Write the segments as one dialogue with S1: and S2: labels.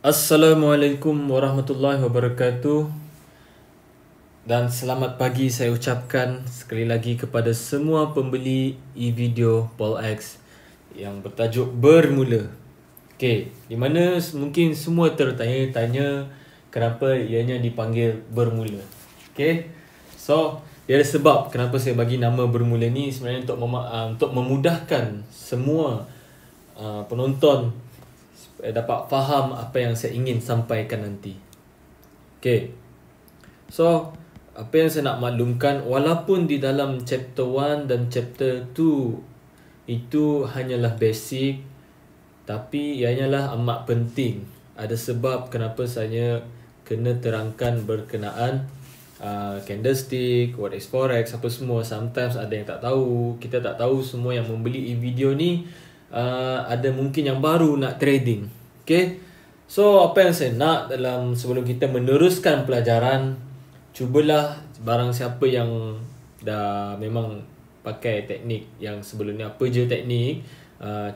S1: Assalamualaikum warahmatullahi wabarakatuh. Dan selamat pagi saya ucapkan sekali lagi kepada semua pembeli e-video Paul X yang bertajuk Bermula. Okey, di mana mungkin semua tertanya-tanya kenapa ianya dipanggil Bermula. Okey. So, dia ada sebab kenapa saya bagi nama Bermula ni sebenarnya untuk memudahkan semua penonton dapat faham apa yang saya ingin sampaikan nanti. Okay. So, apa yang saya nak maklumkan, walaupun di dalam chapter 1 dan chapter 2 itu hanyalah basic, tapi ianya lah amat penting. Ada sebab kenapa saya kena terangkan berkenaan candlestick, what is forex, apa semua. Sometimes ada yang tak tahu, kita tak tahu semua yang membeli e-video ni. Ada mungkin yang baru nak trading. Okay. So apa yang saya nak dalam sebelum kita meneruskan pelajaran, cubalah barang siapa yang dah memang pakai teknik yang sebelum ni, apa je teknik,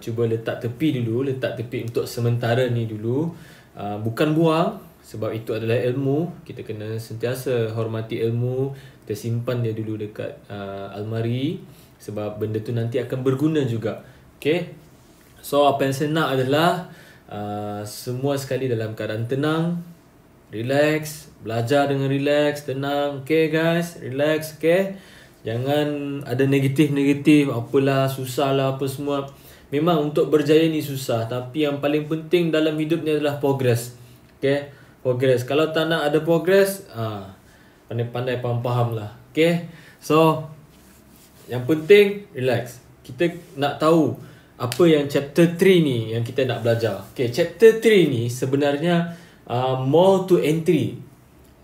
S1: cuba letak tepi dulu, letak tepi untuk sementara ni dulu. Bukan buang, sebab itu adalah ilmu. Kita kena sentiasa hormati ilmu. Kita simpan dia dulu dekat almari, sebab benda tu nanti akan berguna juga. Okay. So apa yang saya nak adalah semua sekali dalam keadaan tenang, relax, belajar dengan relax, tenang. Okay guys, relax. Okay, jangan ada negatif-negatif, apalah susah lah apa semua. Memang untuk berjaya ni susah, tapi yang paling penting dalam hidup ni adalah progress. Okay, progress. Kalau tak nak ada progress, pandai-pandai faham-faham lah. Okay, so yang penting relax. Kita nak tahu apa yang chapter 3 ni yang kita nak belajar. Okay, chapter 3 ni sebenarnya more to entry.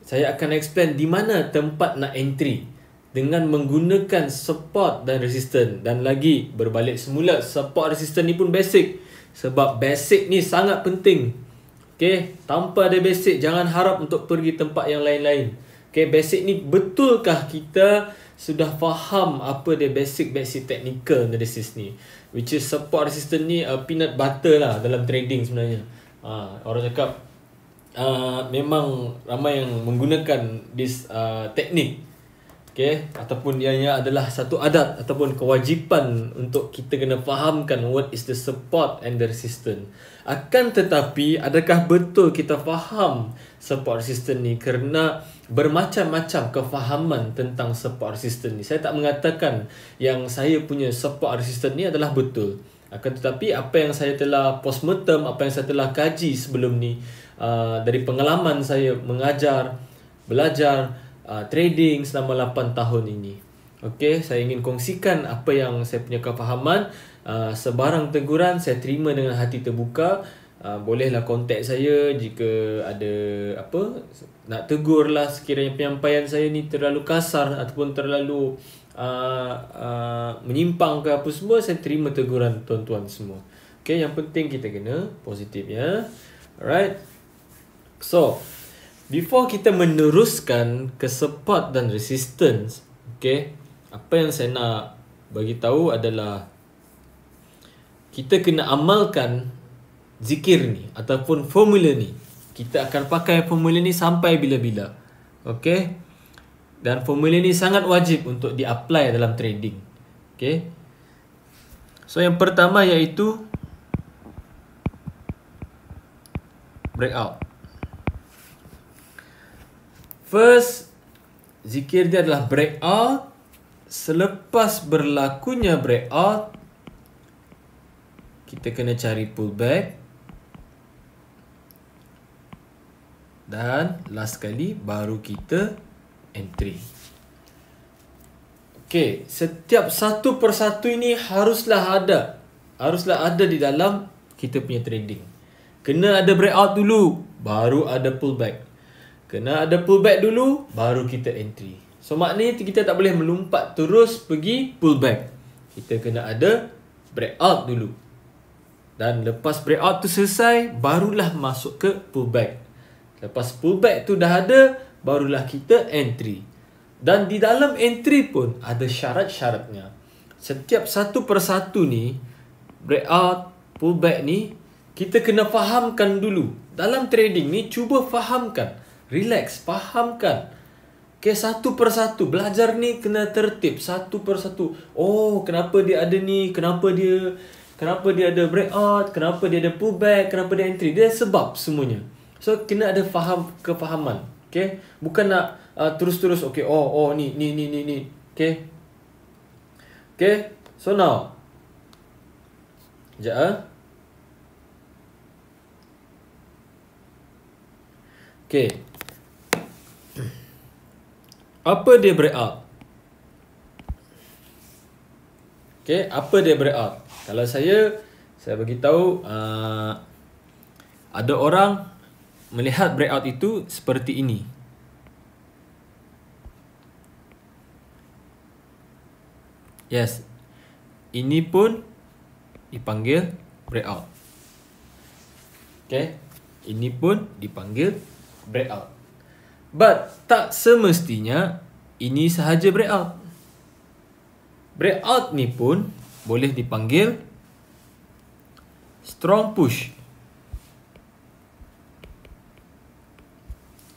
S1: Saya akan explain di mana tempat nak entry dengan menggunakan support dan resistance. Dan lagi berbalik semula, support resistance ni pun basic, sebab basic ni sangat penting. Okay, tanpa ada basic jangan harap untuk pergi tempat yang lain-lain. Okay, basic ni betulkah kita sudah faham apa dia basic technical analysis ni, which is support resistance ni peanut butter lah dalam trading sebenarnya. Orang cakap memang ramai yang menggunakan this teknik. Okay, ataupun ianya adalah satu adat ataupun kewajipan untuk kita kena fahamkan what is the support and the resistance. Akan tetapi adakah betul kita faham support resistance ni? Kerana bermacam-macam kefahaman tentang support resistance ni. Saya tak mengatakan yang saya punya support resistance ni adalah betul. Akan tetapi apa yang saya telah postmortem, apa yang saya telah kaji sebelum ni, dari pengalaman saya mengajar, belajar trading selama 8 tahun ini. Okay, saya ingin kongsikan apa yang saya punya kefahaman. Sebarang teguran saya terima dengan hati terbuka. Bolehlah kontak saya jika ada apa nak tegur lah, sekiranya penyampaian saya ni terlalu kasar ataupun terlalu menyimpang ke apa semua, saya terima teguran tuan-tuan semua. Okay, yang penting kita kena positif ya. Alright. So before kita meneruskan ke support dan resistance, okay, apa yang saya nak bagi tahu adalah kita kena amalkan zikir ni ataupun formula ni. Kita akan pakai formula ni sampai bila-bila. Okay, dan formula ni sangat wajib untuk di-apply dalam trading. Okay, so yang pertama iaitu breakout. First, zikir dia adalah breakout. Selepas berlakunya breakout, kita kena cari pullback. Dan last kali baru kita entry. Okay, setiap satu persatu ini haruslah ada di dalam kita punya trading. Kena ada breakout dulu, baru ada pullback. Kena ada pullback dulu, baru kita entry. So maknanya kita tak boleh melompat terus pergi pullback. Kita kena ada breakout dulu. Dan lepas breakout tu selesai, barulah masuk ke pullback. Lepas pullback tu dah ada, barulah kita entry. Dan di dalam entry pun ada syarat-syaratnya. Setiap satu persatu ni, breakout, pullback ni, kita kena fahamkan dulu. Dalam trading ni, cuba fahamkan. Relax, fahamkan. Okay, satu persatu. Belajar ni kena tertib. Satu persatu. Oh, kenapa dia ada ni? Kenapa dia ada breakout? Kenapa dia ada pullback? Kenapa dia entry? Dia sebab semuanya. So, kena ada kefahaman. Okay. Bukan nak terus-terus. Okay, ni. Okay. Okay. So, now. Sekejap. Okay. Apa dia breakout? Okay, apa dia breakout? Kalau saya bagi tahu ada orang melihat breakout itu seperti ini. Yes. Ini pun dipanggil breakout. Okay. Ini pun dipanggil breakout. But tak semestinya ini sahaja breakout. Breakout ni pun boleh dipanggil strong push.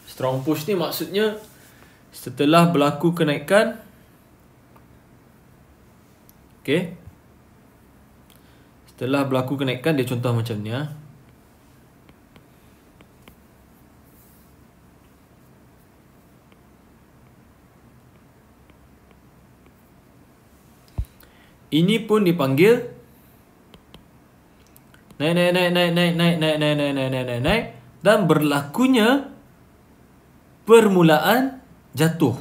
S1: Strong push ni maksudnya setelah berlaku kenaikan, okay, setelah berlaku kenaikan, dia contoh macam ni . Ini pun dipanggil naik dan berlakunya permulaan jatuh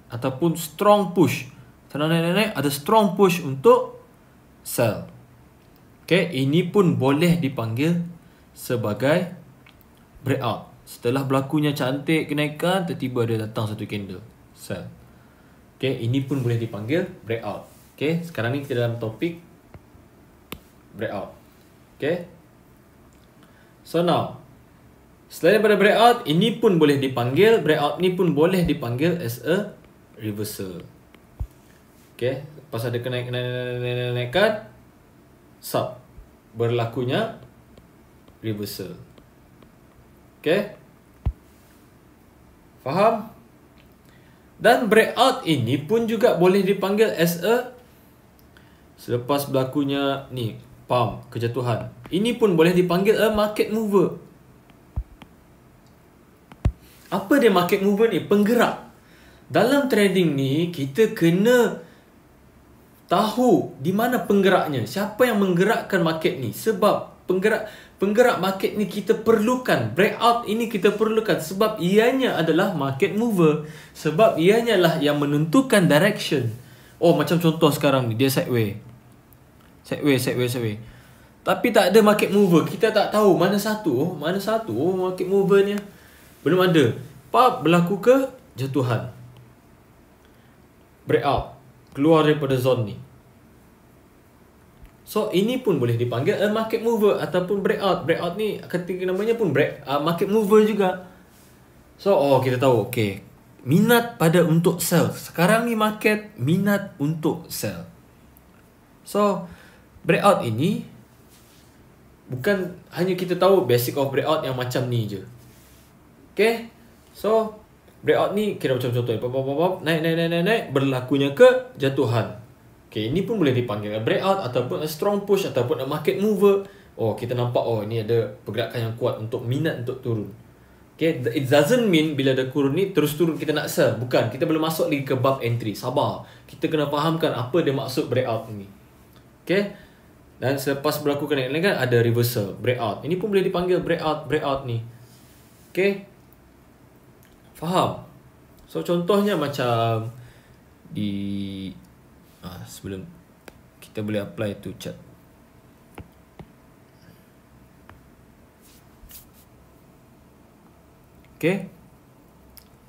S1: ataupun strong push. Setelah naik ada strong push untuk sell. Okay, ini pun boleh dipanggil sebagai breakout. Setelah berlakunya cantik kenaikan, tiba-tiba dia datang satu candle sell. Okay, ini pun boleh dipanggil breakout. Okay, sekarang ni kita dalam topik breakout. Okay. So now, selain daripada breakout, ini pun boleh dipanggil, breakout ni pun boleh dipanggil as a reversal. Okay, pas ada kenaikan, sub, berlakunya reversal. Okay, faham? Dan breakout ini pun juga boleh dipanggil as a, selepas berlakunya ni pump, kejatuhan, ini pun boleh dipanggil a market mover. Apa dia market mover ni? Penggerak. Dalam trading ni kita kena tahu di mana penggeraknya, siapa yang menggerakkan market ni. Sebab penggerak market ni kita perlukan. Breakout ini kita perlukan sebab ianya adalah market mover. Sebab ianya lah yang menentukan direction. Oh, macam contoh sekarang ni, dia sideway. Tapi tak ada market mover. Kita tak tahu mana satu market movernya. Belum ada. Berlaku kejatuhan, breakout, keluar daripada zone ni. So ini pun boleh dipanggil a market mover ataupun breakout. Breakout ni ketika namanya pun market mover juga. So kita tahu, okay, minat pada untuk sell. Sekarang ni market minat untuk sell. So breakout ini bukan hanya kita tahu basic of breakout yang macam ni je. Okay, so breakout ni kira macam contoh, naik, berlakunya kejatuhan. Okay, ini pun boleh dipanggil a breakout ataupun a strong push ataupun a market mover. Oh, kita nampak, oh ini ada pergerakan yang kuat untuk minat untuk turun. Okay, it doesn't mean bila ada turun ni terus turun kita nak sell. Bukan, kita belum masuk lagi ke bab entry. Sabar, kita kena fahamkan apa dia maksud breakout ni. Okay, dan selepas berlaku kenaikan ada reversal, breakout. Ini pun boleh dipanggil breakout ni. Okay, faham? So contohnya macam di sebelum kita boleh apply tu chart. Okay,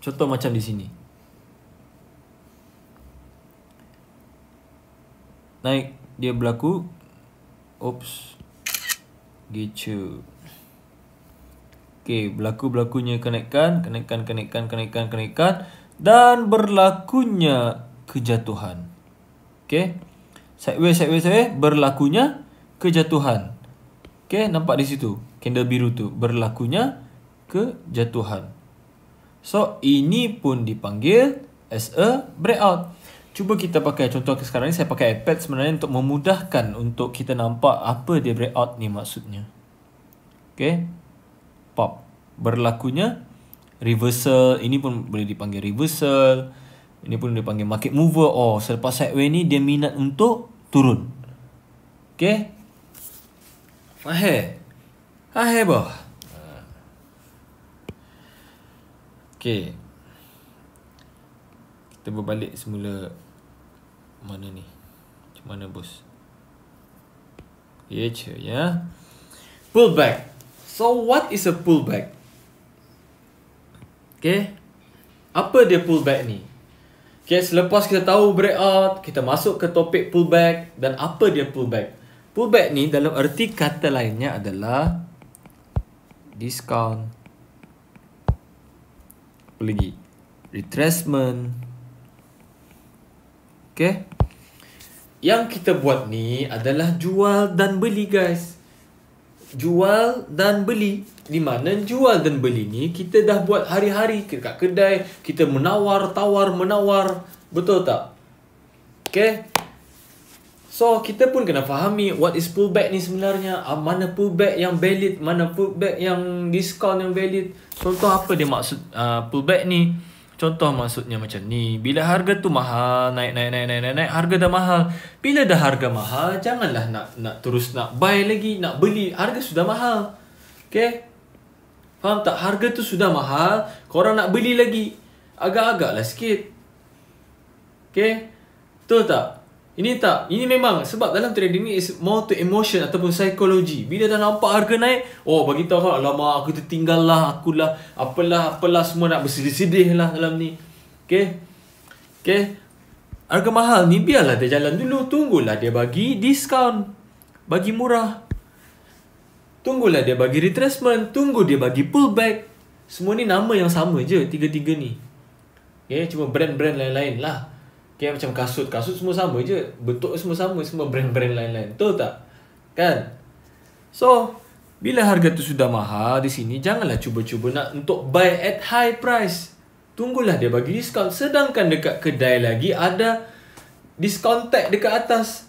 S1: contoh macam di sini. Naik, dia berlaku, oops, gitu. Okay, berlakunya kenaikan dan berlakunya kejatuhan. Okay, sideways, berlakunya kejatuhan. Okay, nampak di situ. Candle biru tu. Berlakunya kejatuhan. So, ini pun dipanggil as a breakout. Cuba kita pakai contoh sekarang ni, saya pakai iPad sebenarnya untuk memudahkan untuk kita nampak apa dia breakout ni maksudnya. Okay. Pop. Berlakunya reversal. Ini pun boleh dipanggil reversal. Ini pun dipanggil market mover. Oh, selepas sideways ni dia minat untuk turun. Okay. Faham bah. Okay. Kita berbalik semula. Mana ni? Macam mana bos? Ya. Pullback. So what is a pullback? Okay. Apa dia pullback ni? Okay, selepas kita tahu breakout, kita masuk ke topik pullback. Dan apa dia pullback? Pullback ni dalam erti kata lainnya adalah discount. Apa lagi? Retracement. Okay. Yang kita buat ni adalah jual dan beli guys. Jual dan beli. Di mana jual dan beli ni kita dah buat hari-hari kat kedai. Kita menawar, tawar, menawar. Betul tak? Okay. So, kita pun kena fahami what is pullback ni sebenarnya. Mana pullback yang valid, mana pullback yang discount yang valid. Contoh apa dia maksud pullback ni. Contoh maksudnya macam ni. Bila harga tu mahal, naik, harga dah mahal. Bila dah harga mahal, janganlah nak terus nak buy lagi, nak beli. Harga sudah mahal. Okay? Faham tak? Harga tu sudah mahal, korang nak beli lagi. Agak-agak lah sikit. Okay? Betul tak? Ini memang sebab dalam trading ni is more to emotion ataupun psikologi. Bila dah nampak harga naik, oh bagi tahu kan, alamak aku tertinggal lah, akulah apalah semua nak bersedih-sedih lah dalam ni. Okay. Harga mahal ni biarlah dia jalan dulu, tunggulah dia bagi diskaun, bagi murah. Tunggulah dia bagi retracement, tunggu dia bagi pullback. Semua ni nama yang sama je, tiga-tiga ni. Okay, cuma brand-brand lain-lain lah. Okay, macam kasut semua sama je. Bentuk semua sama, semua brand-brand lain-lain. Betul tak? Kan? So, bila harga tu sudah mahal di sini, janganlah cuba-cuba nak untuk buy at high price. Tunggulah dia bagi diskaun. Sedangkan dekat kedai lagi ada diskaun tag dekat atas.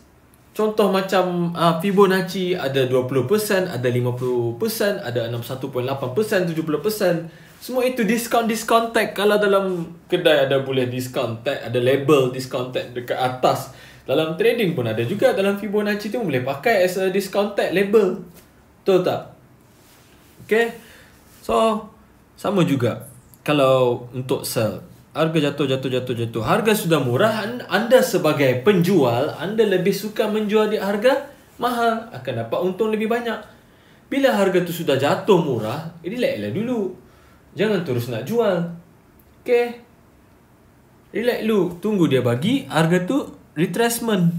S1: Contoh macam Fibonacci ada 20%, ada 50%, ada 61.8%, 70%. Semua itu diskaun tag. Kalau dalam kedai ada boleh diskaun tag, ada label diskaun tag dekat atas. Dalam trading pun ada juga. Dalam Fibonacci tu boleh pakai as a discount tag label. Betul tak? Okay. So, sama juga. Kalau untuk sell, harga jatuh. Harga sudah murah, anda sebagai penjual, anda lebih suka menjual di harga mahal. Akan dapat untung lebih banyak. Bila harga tu sudah jatuh murah, relax lah dulu. Jangan terus nak jual. Okay. Relax dulu. Tunggu dia bagi harga tu retracement.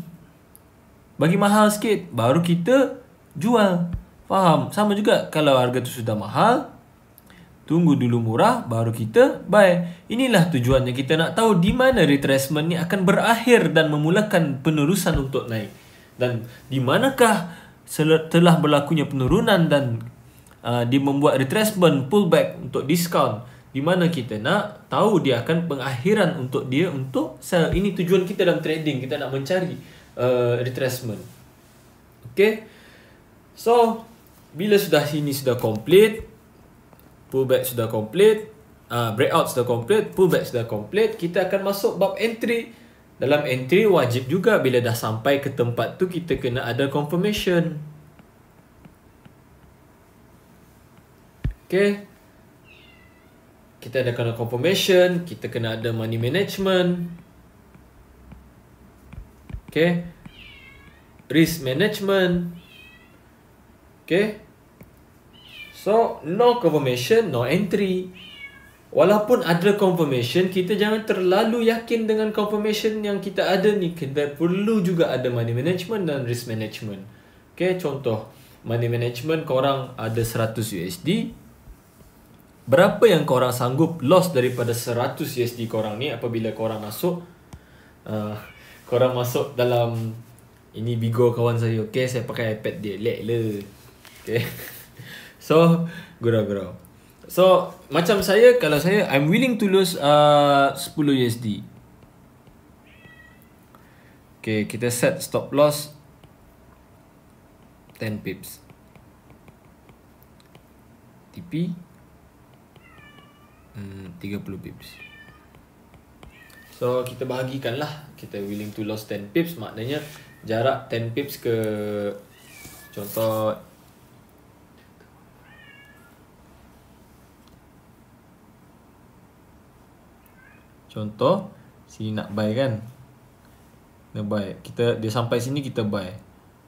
S1: Bagi mahal sikit, baru kita jual. Faham? Sama juga kalau harga tu sudah mahal, tunggu dulu murah, baru kita buy. Inilah tujuannya, kita nak tahu di mana retracement ni akan berakhir dan memulakan penerusan untuk naik. Dan di manakah setelah berlakunya penurunan dan dia membuat retracement, pullback untuk discount. Di mana kita nak tahu dia akan pengakhiran untuk dia untuk sell. Ini tujuan kita dalam trading, kita nak mencari retracement. Okay. So, bila ini sudah complete, pullback sudah complete, breakout sudah complete, pullback sudah complete, kita akan masuk bab entry. Dalam entry wajib juga bila dah sampai ke tempat tu kita kena ada confirmation. Okay. Kita ada kena confirmation, kita kena ada money management. Okay. Risk management. Okay. So, no confirmation, no entry. Walaupun ada confirmation, kita jangan terlalu yakin dengan confirmation yang kita ada ni. Kita perlu juga ada money management dan risk management. Okay, contoh. Money management, korang ada 100 USD. Berapa yang korang sanggup loss daripada 100 USD korang ni apabila korang masuk? Korang masuk dalam, ini Bigo kawan saya. Okay, saya pakai iPad dia. Lek le. Okay. So gurau-gurau. So macam saya, kalau saya I'm willing to lose 10 USD. Okay, kita set stop loss 10 pips. TP 30 pips. So kita bahagikan lah. Kita willing to lose 10 pips, maknanya jarak 10 pips ke, contoh sini nak buy kan, nak buy, dia sampai sini kita buy,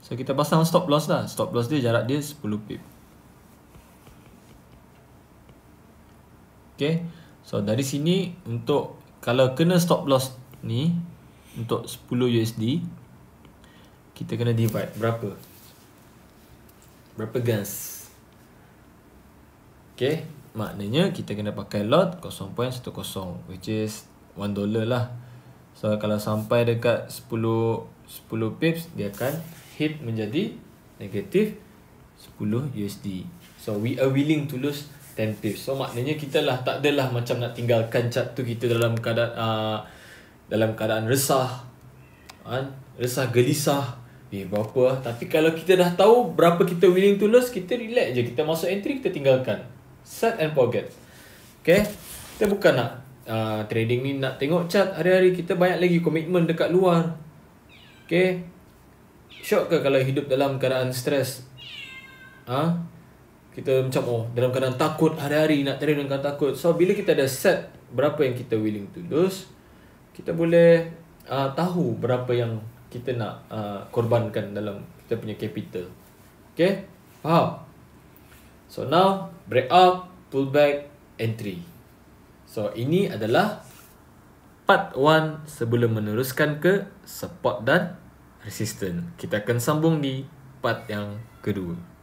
S1: so kita pasang stop loss lah. Stop loss dia jarak dia 10 pip. Okay, so dari sini untuk kalau kena stop loss ni untuk 10 USD, kita kena divide berapa gas. Okay, maknanya kita kena pakai lot 0.10, which is $1 lah. So kalau sampai dekat 10 pips, dia akan hit menjadi negatif 10 USD. So we are willing to lose 10 pips. So maknanya kita lah tak adalah macam nak tinggalkan chart tu kita dalam keadaan resah, resah gelisah, berapa. Tapi kalau kita dah tahu berapa kita willing to lose, kita relax je, kita masuk entry, kita tinggalkan, set and forget. Okay, kita bukan nak trading ni nak tengok chart hari-hari. Kita banyak lagi komitmen dekat luar. Okay, syok ke kalau hidup dalam keadaan stres? Kita macam dalam keadaan takut hari-hari, nak trade dengan takut. So bila kita dah set berapa yang kita willing to lose, kita boleh tahu berapa yang kita nak korbankan dalam kita punya capital. Okay, faham? So now breakout, pullback, entry. So ini adalah part 1 sebelum meneruskan ke support dan resistance. Kita akan sambung di part yang kedua.